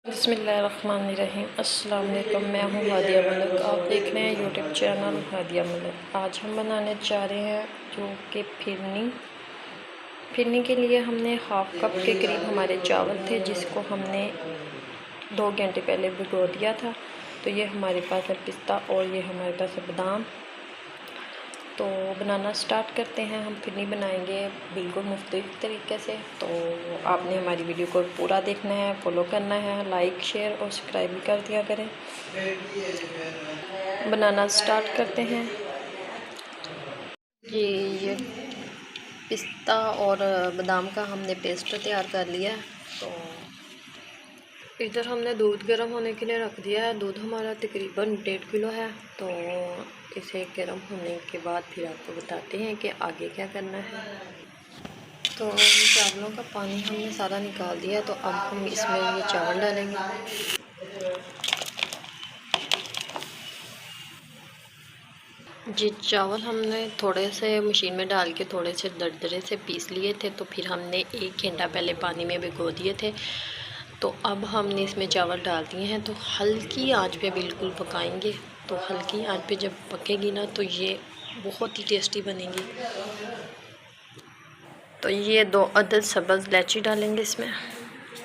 बिस्मिल्लाहिर्रहमानिर्रहीम। अस्सलाम वालेकुम। मैं हूँ हादिया मलिक, आप देख रहे हैं यूट्यूब चैनल हादिया मलिक। आज हम बनाने जा रहे हैं जो कि फिरनी के लिए हमने हाफ़ कप के करीब हमारे चावल थे, जिसको हमने 2 घंटे पहले भिगो दिया था। तो ये हमारे पास है पिस्ता और ये हमारे पास है बादाम। तो बनाना स्टार्ट करते हैं। हम फिरनी बनाएंगे बिल्कुल मुख्तलिफ तरीके से। तो आपने हमारी वीडियो को पूरा देखना है, फॉलो करना है, लाइक शेयर और सब्सक्राइब भी कर दिया करें। बनाना स्टार्ट करते हैं। ये पिस्ता और बादाम का हमने पेस्ट तैयार कर लिया है। तो इधर हमने दूध गर्म होने के लिए रख दिया है। दूध हमारा तकरीबन 1.5 किलो है। तो इसे गर्म होने के बाद फिर आपको बताते हैं कि आगे क्या करना है। तो चावलों का पानी हमने सारा निकाल दिया। तो अब हम इसमें ये चावल डालेंगे। जी, चावल हमने थोड़े से मशीन में डाल के थोड़े से दरदरे से पीस लिए थे। तो फिर हमने 1 घंटा पहले पानी में भिगो दिए थे। तो अब हमने इसमें चावल डाल दिए हैं। तो हल्की आंच पे बिल्कुल पकाएंगे। तो हल्की आंच पे जब पकेगी ना, तो ये बहुत ही टेस्टी बनेगी। तो ये 2 अदद सब्ज़ इलायची डालेंगे इसमें,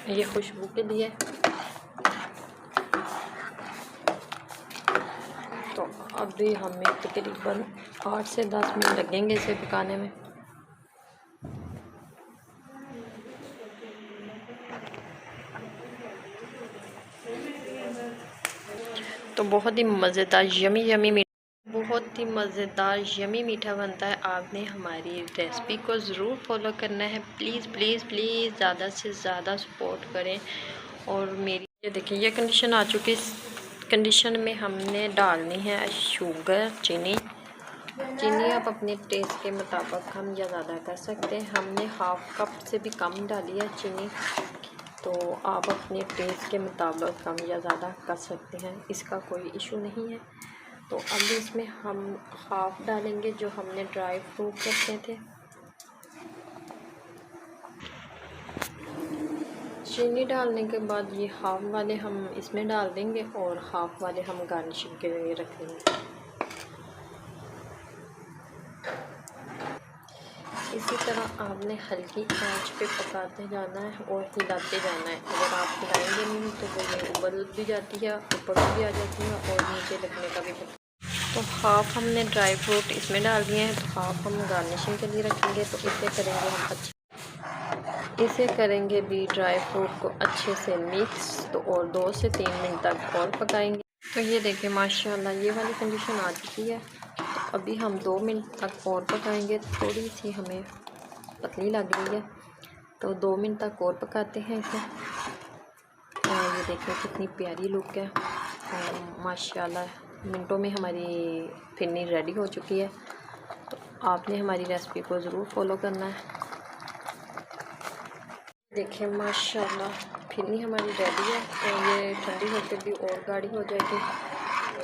ये खुशबू के लिए। तो अभी हमें तकरीबन 8 से 10 मिनट लगेंगे इसे पकाने में। तो बहुत ही मज़ेदार यमी मीठा बनता है। आपने हमारी रेसिपी को ज़रूर फॉलो करना है। प्लीज़ प्लीज़ प्लीज़ ज़्यादा से ज़्यादा सपोर्ट करें। और मेरी ये देखिए, ये कंडीशन आ चुकी है। इस कंडीशन में हमने डालनी है शुगर, चीनी आप अपने टेस्ट के मुताबिक कम या ज़्यादा कर सकते हैं। हमने हाफ़ कप से भी कम डाली है चीनी। तो आप अपने टेस्ट के मुताबिक कम या ज़्यादा कर सकते हैं, इसका कोई इशू नहीं है। तो अब इसमें हम हाफ़ डालेंगे जो हमने ड्राई फ्रूट रखे थे। चीनी डालने के बाद ये हाफ़ वाले हम इसमें डाल देंगे और हाफ़ वाले हम गार्निशिंग के लिए रख देंगे। इसी तरह आपने हल्की आंच पे पकाते जाना है और हिलाते जाना है। अगर आप हिलाएंगे नहीं तो वो ये उबल भी जाती है, ऊपर भी आ जाती है और नीचे लगने का भी तो हाफ़ हमने ड्राई फ्रूट इसमें डाल दिए हैं। तो हाफ़ हम गार्निशिंग के लिए रखेंगे। तो इसे करेंगे भी ड्राई फ्रूट को अच्छे से मिक्स। तो और 2 से 3 मिनट तक और पकाएंगे। तो ये देखिए माशाल्लाह ये वाली कंडीशन आ चुकी है। तो अभी हम 2 मिनट तक और पकाएंगे। थोड़ी सी हमें पतली लग रही है, तो 2 मिनट तक और पकाते हैं इसे। और ये देखिए कितनी प्यारी लुक है और माशाल्लाह मिनटों में हमारी फिरनी रेडी हो चुकी है। तो आपने हमारी रेसिपी को ज़रूर फॉलो करना है। देखिए माशाल्लाह फिरनी हमारी रेडी है और ये ठंडी होकर भी और गाढ़ी हो जाएगी।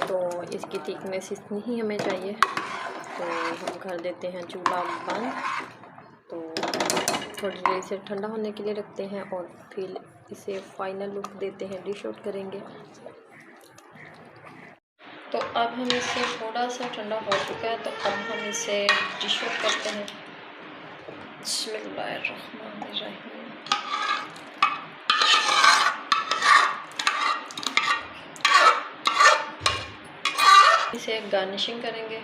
तो इसकी थिकनेस इतनी ही हमें चाहिए। तो हम कर देते हैं चूल्हा बंद। तो थोड़ी देर इसे ठंडा होने के लिए रखते हैं और फिर इसे फाइनल लुक देते हैं, डिश आउट करेंगे। तो अब हम इसे थोड़ा सा ठंडा हो चुका है। तो अब हम इसे डिश आउट करते हैं। बिस्मिल्लाहिर्रहमानिर्रहीम। इसे गार्निशिंग करेंगे।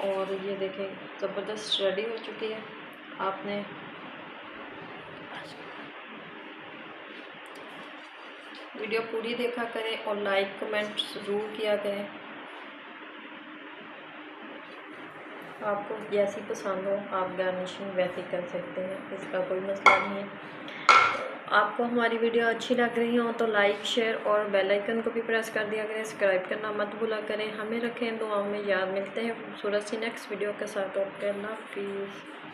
और ये देखें ज़बरदस्त रेडी हो चुकी है। आपने वीडियो पूरी देखा करें और लाइक कमेंट ज़रूर किया करें। आपको जैसी पसंद हो आप गार्निशिंग वैसे कर सकते हैं, इसका कोई मसला नहीं है। आपको हमारी वीडियो अच्छी लग रही हो तो लाइक शेयर और बेल आइकन को भी प्रेस कर दिया करें। सब्सक्राइब करना मत भूला करें। हमें रखें दुआओं में याद। मिलते हैं खूबसूरत सी नेक्स्ट वीडियो के साथ। ओके, अल्लाह हाफिज़।